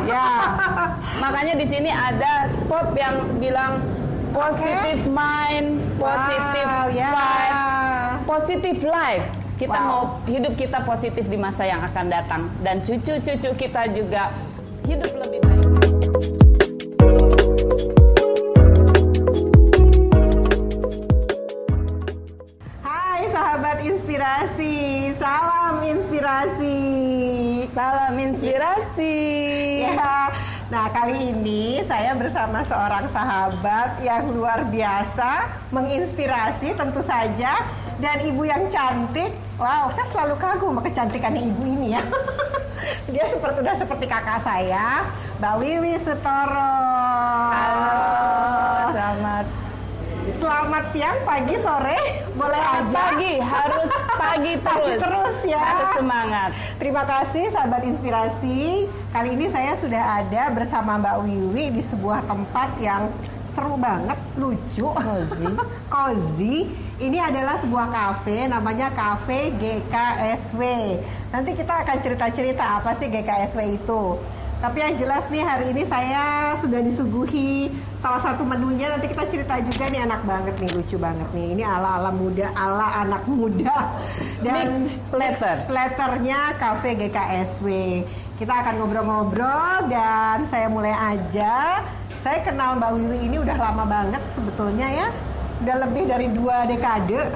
Ya, makanya di sini ada spot yang bilang positive mind, positive vibes, positive life. Kita mau hidup kita positif di masa yang akan datang, dan cucu-cucu kita juga hidup lebih baik. Hai sahabat inspirasi, salam inspirasi. Salam inspirasi. Ya, nah kali ini saya bersama seorang sahabat yang luar biasa, menginspirasi tentu saja, dan ibu yang cantik. Wow, saya selalu kagum sama kecantikannya ibu ini ya. Dia udah seperti kakak saya, Mbak Wiwi Sutoro. Halo, Selamat siang, pagi, sore, boleh aja. Pagi, harus pagi terus. Pagi terus ya. Harus semangat. Terima kasih sahabat inspirasi. Kali ini saya sudah ada bersama Mbak Wiwi di sebuah tempat yang seru banget, lucu, cozy. Ini adalah sebuah kafe, namanya Cafe GKSW. Nanti kita akan cerita-cerita apa sih GKSW itu. Tapi yang jelas nih, hari ini saya sudah disuguhi salah satu menunya. Nanti kita cerita juga nih, enak banget nih, lucu banget nih. Ini ala-ala muda, ala anak muda. Dan mix platternya Cafe GKSW. Kita akan ngobrol-ngobrol dan saya mulai aja. Saya kenal Mbak Wiwi ini udah lama banget sebetulnya ya. Udah lebih dari 2 dekade.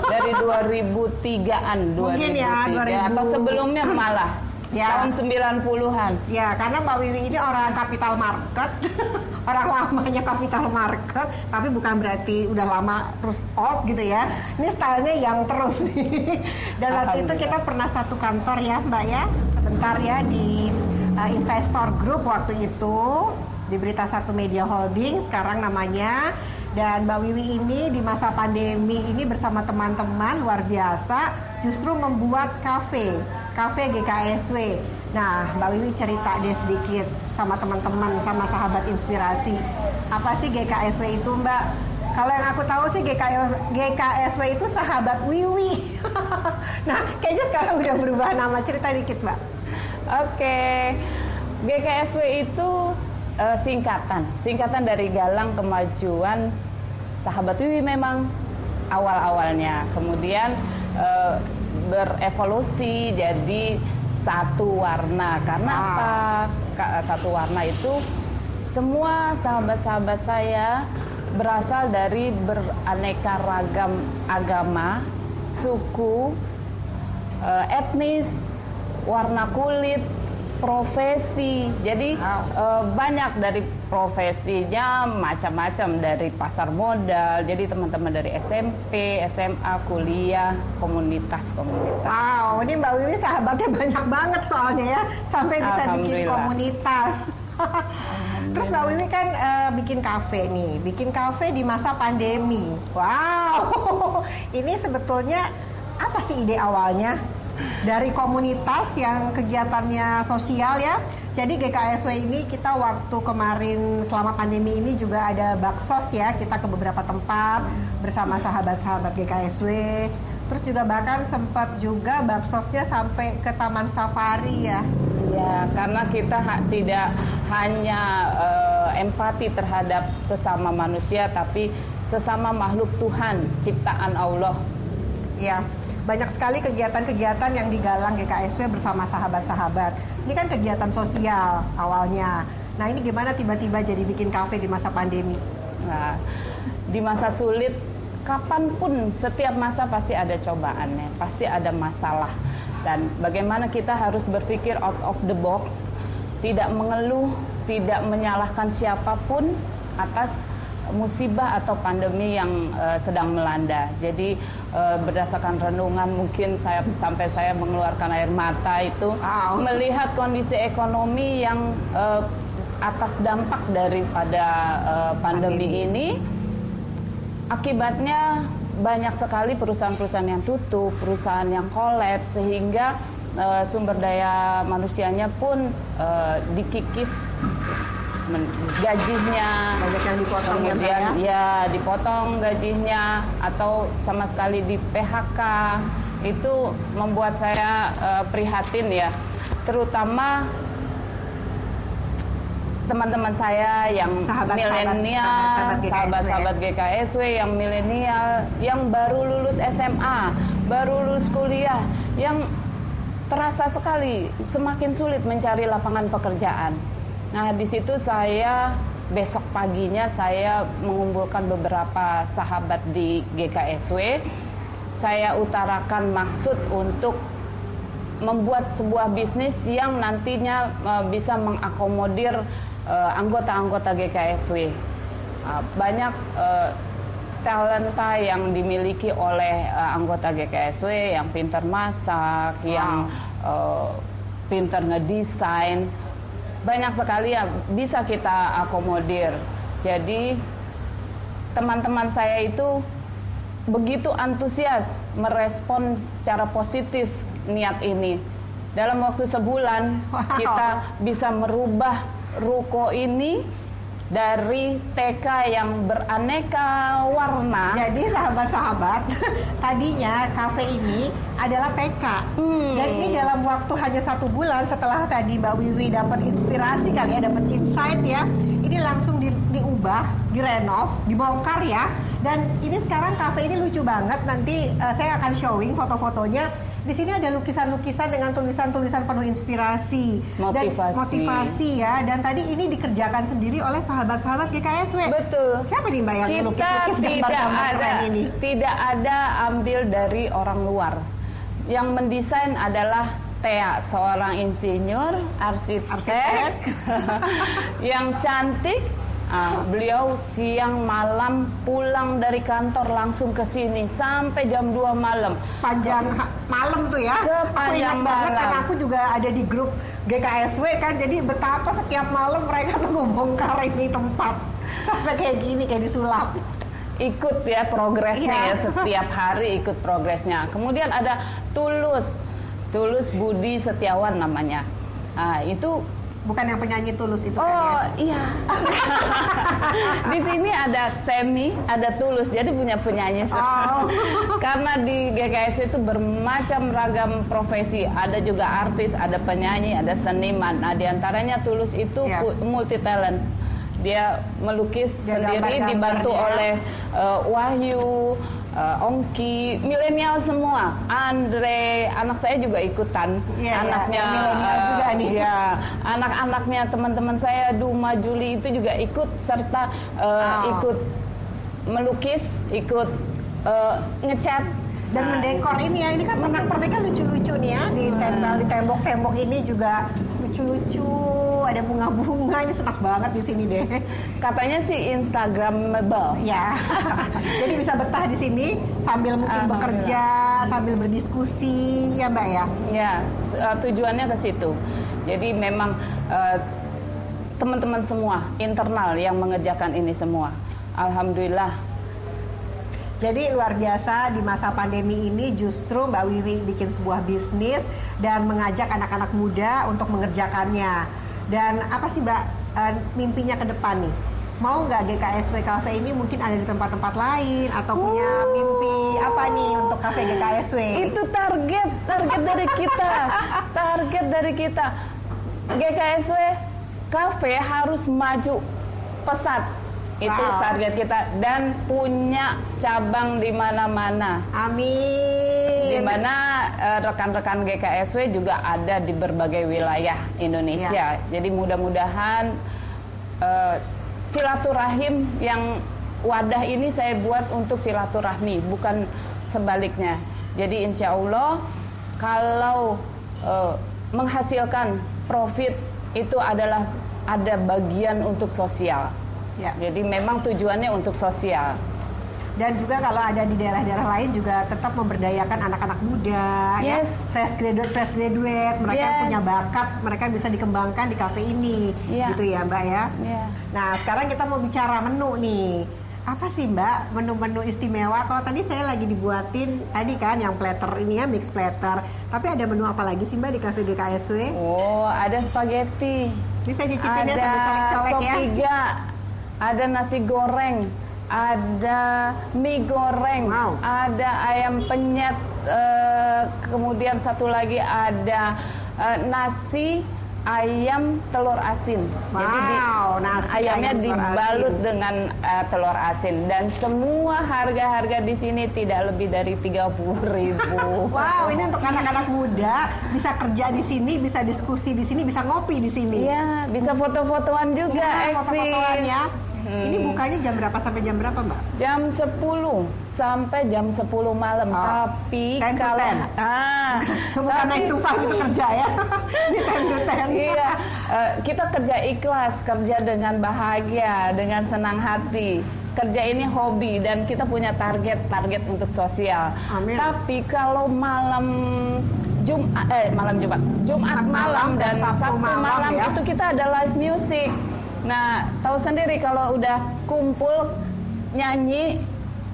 Dari 2003-an, Mungkin ya, 2000. Atau sebelumnya malah. Ya. Tahun 90-an. Ya, karena Mbak Wiwi ini orang capital market, orang lamanya capital market, tapi bukan berarti udah lama terus old gitu ya. Ini stylenya yang terus nih. Dan waktu itu kita pernah satu kantor ya Mbak ya, sebentar ya di Investor Group waktu itu, di Berita Satu Media Holding sekarang namanya. Dan Mbak Wiwi ini di masa pandemi ini bersama teman-teman luar biasa justru membuat kafe GKSW. Nah, Mbak Wiwi cerita deh sedikit sama teman-teman, sama sahabat inspirasi. Apa sih GKSW itu, Mbak? Kalau yang aku tahu sih GKSW itu sahabat Wiwi. Nah, kayaknya sekarang udah berubah nama. Cerita dikit, Mbak. Oke. GKSW itu singkatan dari Galang Kemajuan Sahabat Wiwi memang awal-awalnya. Kemudian berevolusi jadi satu warna. Karena apa? Satu warna itu semua sahabat-sahabat saya berasal dari beraneka ragam agama, suku, etnis, warna kulit, profesi. Jadi banyak dari profesinya, macam-macam, dari pasar modal. Jadi teman-teman dari SMP, SMA, kuliah, komunitas. Wow, ini Mbak Wiwi sahabatnya banyak banget soalnya ya, sampai bisa bikin komunitas. Terus Mbak Wiwi kan bikin kafe di masa pandemi. Wow, ini sebetulnya apa sih ide awalnya? Dari komunitas yang kegiatannya sosial ya. Jadi GKSW ini kita waktu kemarin selama pandemi ini juga ada baksos ya. Kita ke beberapa tempat bersama sahabat-sahabat GKSW. Terus juga bahkan sempat juga baksosnya sampai ke Taman Safari ya. Ya, karena kita tidak hanya empati terhadap sesama manusia, tapi sesama makhluk Tuhan, ciptaan Allah. Ya. Banyak sekali kegiatan-kegiatan yang digalang GKSW bersama sahabat-sahabat. Ini kan kegiatan sosial awalnya. Nah, ini gimana tiba-tiba jadi bikin kafe di masa pandemi? Nah, di masa sulit, kapanpun, setiap masa pasti ada cobaannya, pasti ada masalah. Dan bagaimana kita harus berpikir out of the box, tidak mengeluh, tidak menyalahkan siapapun atas musibah atau pandemi yang sedang melanda. Jadi berdasarkan renungan mungkin saya mengeluarkan air mata itu melihat kondisi ekonomi yang atas dampak daripada pandemi ini. Akibatnya banyak sekali perusahaan-perusahaan yang tutup, perusahaan yang kolaps, sehingga sumber daya manusianya pun dikikis, gajinya banyak yang dipotong, kemudian ya dipotong gajinya atau sama sekali di PHK. Itu membuat saya prihatin ya, terutama teman-teman saya yang milenial, sahabat-sahabat GKSW yang milenial, yang baru lulus SMA, baru lulus kuliah, yang terasa sekali semakin sulit mencari lapangan pekerjaan. Nah, di situ saya besok paginya saya mengumpulkan beberapa sahabat di GKSW. Saya utarakan maksud untuk membuat sebuah bisnis yang nantinya bisa mengakomodir anggota-anggota GKSW. Banyak talenta yang dimiliki oleh anggota GKSW yang pintar masak, yang pintar ngedesain. Banyak sekali yang bisa kita akomodir. Jadi teman-teman saya itu begitu antusias merespon secara positif niat ini. Dalam waktu sebulan kita bisa merubah ruko ini dari TK yang beraneka warna. Jadi sahabat-sahabat, tadinya kafe ini adalah TK. Dan ini dalam waktu hanya 1 bulan setelah tadi Mbak Wiwi dapat inspirasi kali ya, dapat insight ya. Ini langsung diubah, direnov, dibongkar ya. Dan ini sekarang kafe ini lucu banget. Nanti saya akan showing foto-fotonya. Di sini ada lukisan-lukisan dengan tulisan-tulisan penuh inspirasi dan motivasi ya. Dan tadi ini dikerjakan sendiri oleh sahabat-sahabat GKSW. Betul. Siapa nih Mbak yang Kita lukis-lukis gambar-gambar keren ini? Tidak ada ambil dari orang luar. Yang mendesain adalah Tea, seorang insinyur, arsitek. Yang cantik. Beliau siang malam pulang dari kantor langsung ke sini sampai jam 2 malam. Panjang malam tuh ya. Aku ingat banget karena aku juga ada di grup GKSW kan. Jadi betapa setiap malam mereka tuh ngebongkar ini tempat sampai kayak gini, kayak disulap. Ikut ya progresnya ya, setiap hari ikut progresnya. Kemudian ada Tulus Budi Setiawan namanya. Itu bukan yang penyanyi Tulus itu kan ya? Oh iya. Di sini ada Semi, ada Tulus, jadi punya penyanyi. Karena di GKSW itu bermacam ragam profesi, ada juga artis, ada penyanyi, ada seniman. Nah, diantaranya Tulus itu multi talent. Dia melukis sendiri, dibantu oleh Wahyu, Ongki, milenial semua. Andre, anak saya juga ikutan. Anaknya milenial juga nih. Ya, anak-anaknya teman-teman saya Duma, Juli itu juga ikut serta ikut melukis, ikut ngecat dan mendekor ini ya. Ini kan pernak-perniknya lucu-lucu nih ya, ditempel di tembok-tembok ini juga lucu-lucu. Ada bunga-bunga, ini senang banget di sini deh. Katanya sih Instagramable. Ya. Jadi bisa betah di sini sambil mungkin bekerja, sambil berdiskusi ya Mbak ya. Ya, tujuannya ke situ. Jadi memang teman-teman semua internal yang mengerjakan ini semua. Alhamdulillah. Jadi luar biasa di masa pandemi ini justru Mbak Wiwi bikin sebuah bisnis dan mengajak anak-anak muda untuk mengerjakannya. Dan apa sih Mbak mimpinya ke depan nih? Mau nggak GKSW Cafe ini mungkin ada di tempat-tempat lain atau punya mimpi apa nih untuk Cafe GKSW? Itu target dari kita. Target dari kita. GKSW Cafe harus maju pesat. Itu target kita dan punya cabang di mana-mana. Amin. Di mana rekan-rekan GKSW juga ada di berbagai wilayah Indonesia. Jadi mudah-mudahan silaturahim yang wadah ini saya buat untuk silaturahmi, bukan sebaliknya. Jadi insya Allah kalau menghasilkan profit itu adalah ada bagian untuk sosial. Jadi memang tujuannya untuk sosial. Dan juga kalau ada di daerah-daerah lain juga tetap memberdayakan anak-anak muda, fresh graduate, mereka punya bakat, mereka bisa dikembangkan di kafe ini, gitu ya Mbak ya. Nah sekarang kita mau bicara menu nih. Apa sih Mbak menu-menu istimewa? Kalau tadi saya lagi dibuatin tadi kan yang platter ini ya, mix platter. Tapi ada menu apa lagi sih Mbak di Cafe GKSW? Oh, ada spaghetti. Ini saya cicipinnya sambil colek-colek ya. Sop iga, ada nasi goreng, ada mie goreng, ada ayam penyet, kemudian satu lagi ada nasi ayam telur asin. Jadi nasi ayamnya ayam telur dibalut asin. dengan telur asin, dan semua harga-harga di sini tidak lebih dari 30.000. Wow, ini untuk anak-anak muda bisa kerja di sini, bisa diskusi di sini, bisa ngopi di sini. Iya, bisa foto-fotoan juga, Iya, foto-fotoan eksis. ya. Ini bukanya jam berapa sampai jam berapa, Mbak? Jam 10 sampai jam 10 malam. Tapi 10 to kalau 10. Bukan 9 to 5 itu kerja ya. Ini 10 to 10. Iya, kita kerja ikhlas, kerja dengan bahagia, dengan senang hati. Kerja ini hobi dan kita punya target untuk sosial. Amin. Tapi kalau Jumat malam dan Sabtu malam ya. itu kita ada live music. Nah, tahu sendiri kalau udah kumpul nyanyi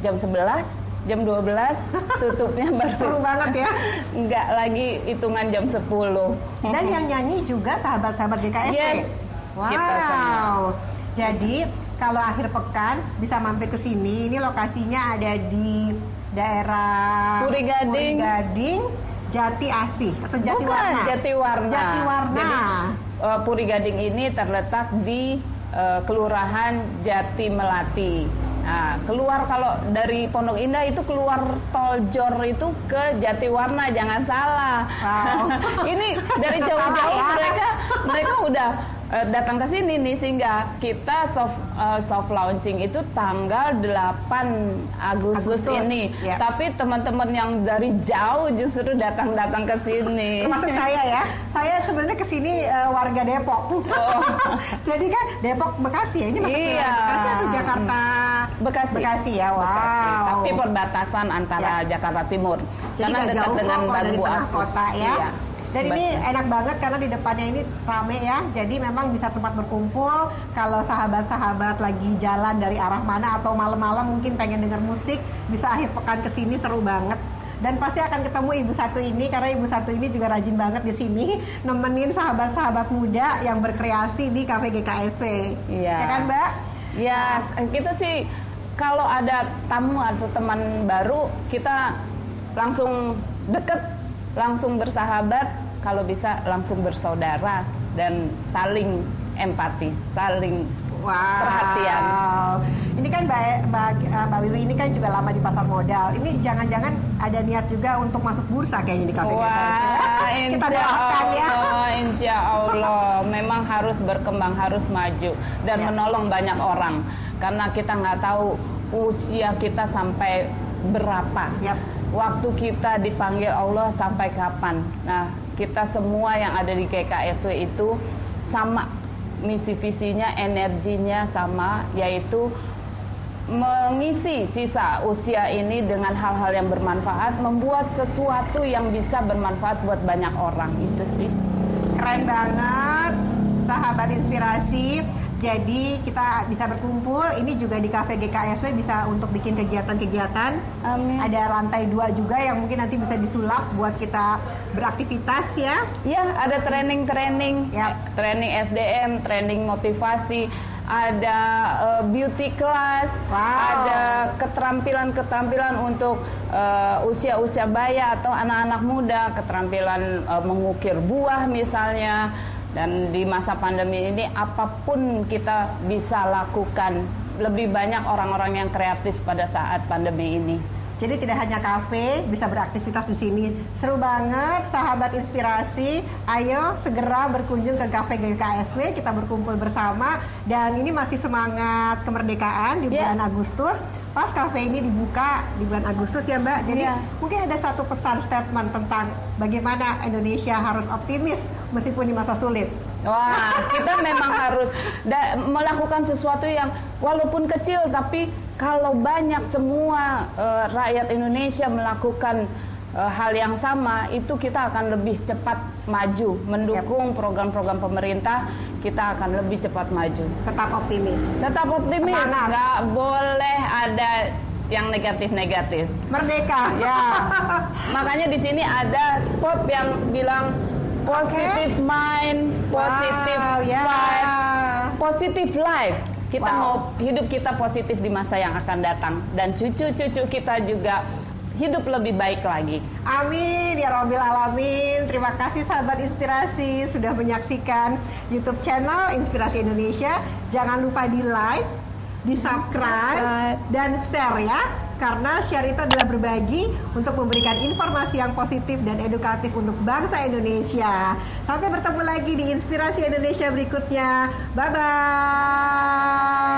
jam 11, jam 12 tutupnya baru. Seru banget ya. Enggak lagi hitungan jam 10. Dan yang nyanyi juga sahabat-sahabat GKSW. Yes. Kita semua. Wow. Jadi kalau akhir pekan bisa mampir ke sini. Ini lokasinya ada di daerah Puri Gading, Jati Asih atau Jati Bukan, Warna. Jatiwarna. Jatiwarna. Jadi, Puri Gading ini terletak di Kelurahan Jati Melati. Nah, keluar kalau dari Pondok Indah itu keluar tol Jor itu ke Jatiwarna, jangan salah. Wow. Ini dari jauh-jauh Salah ya. mereka udah datang ke sini nih, sehingga kita soft launching itu tanggal 8 Agustus ini. Ya. Tapi teman-teman yang dari jauh justru datang ke sini. Termasuk saya ya. Saya sebenarnya ke sini warga Depok. Jadi kan Depok Bekasi ya. Ini masuk wilayah Bekasi atau Jakarta? Bekasi ya. Wow. Bekasi. Tapi perbatasan antara Jakarta Timur. Jadi karena nggak dekat jauh dengan kok dari Bangbu tengah Apus. kota ya. Iya. Dan ini enak banget karena di depannya ini rame ya. Jadi memang bisa tempat berkumpul. Kalau sahabat-sahabat lagi jalan dari arah mana atau malam-malam mungkin pengen denger musik, bisa akhir pekan ke sini, seru banget. Dan pasti akan ketemu Ibu Satu ini karena Ibu Satu ini juga rajin banget di sini nemenin sahabat-sahabat muda yang berkreasi di Cafe GKSW. Iya. Ya kan, Mbak? Ya, kita sih kalau ada tamu atau teman baru, kita langsung deket, langsung bersahabat, kalau bisa langsung bersaudara dan saling empati, saling perhatian. Ini kan Mbak Wiwi ini kan juga lama di pasar modal. Ini jangan-jangan ada niat juga untuk masuk bursa kayaknya di Cafe GKSW. Kita doakan ya. Insya Allah, memang harus berkembang, harus maju dan menolong banyak orang. Karena kita nggak tahu usia kita sampai berapa. Waktu kita dipanggil Allah sampai kapan. Nah, kita semua yang ada di GKSW itu sama misi visinya, energinya sama, yaitu mengisi sisa usia ini dengan hal-hal yang bermanfaat, membuat sesuatu yang bisa bermanfaat buat banyak orang. Itu sih. Keren banget, sahabat inspirasi. Jadi kita bisa berkumpul, ini juga di Cafe GKSW bisa untuk bikin kegiatan-kegiatan. Amin. Ada lantai 2 juga yang mungkin nanti bisa disulap buat kita beraktivitas ya. Ya, ada training-training, training SDM, training motivasi, ada beauty class, ada keterampilan-keterampilan untuk usia-usia baya atau anak-anak muda, keterampilan mengukir buah misalnya. Dan di masa pandemi ini apapun kita bisa lakukan. Lebih banyak orang-orang yang kreatif pada saat pandemi ini. Jadi tidak hanya kafe, bisa beraktivitas di sini. Seru banget, sahabat inspirasi. Ayo segera berkunjung ke Cafe GKSW, kita berkumpul bersama. Dan ini masih semangat kemerdekaan di bulan Agustus. Pas kafe ini dibuka di bulan Agustus ya Mbak. Jadi mungkin ada satu pesan statement tentang bagaimana Indonesia harus optimis meskipun di masa sulit. Wah, kita memang harus melakukan sesuatu yang walaupun kecil, tapi kalau banyak semua rakyat Indonesia melakukan hal yang sama, itu kita akan lebih cepat maju. Mendukung program-program pemerintah, kita akan lebih cepat maju. Tetap optimis. Tetap optimis, nggak boleh ada yang negatif-negatif. Merdeka. Ya, makanya di sini ada spot yang bilang positive mind, positive vibes, positive life. Kita mau hidup kita positif di masa yang akan datang. Dan cucu-cucu kita juga hidup lebih baik lagi. Amin ya Rabbil Alamin. Terima kasih sahabat Inspirasi sudah menyaksikan YouTube channel Inspirasi Indonesia. Jangan lupa di like, di subscribe, dan share ya. Karena share itu adalah berbagi untuk memberikan informasi yang positif dan edukatif untuk bangsa Indonesia. Sampai bertemu lagi di Inspirasi Indonesia berikutnya. Bye-bye.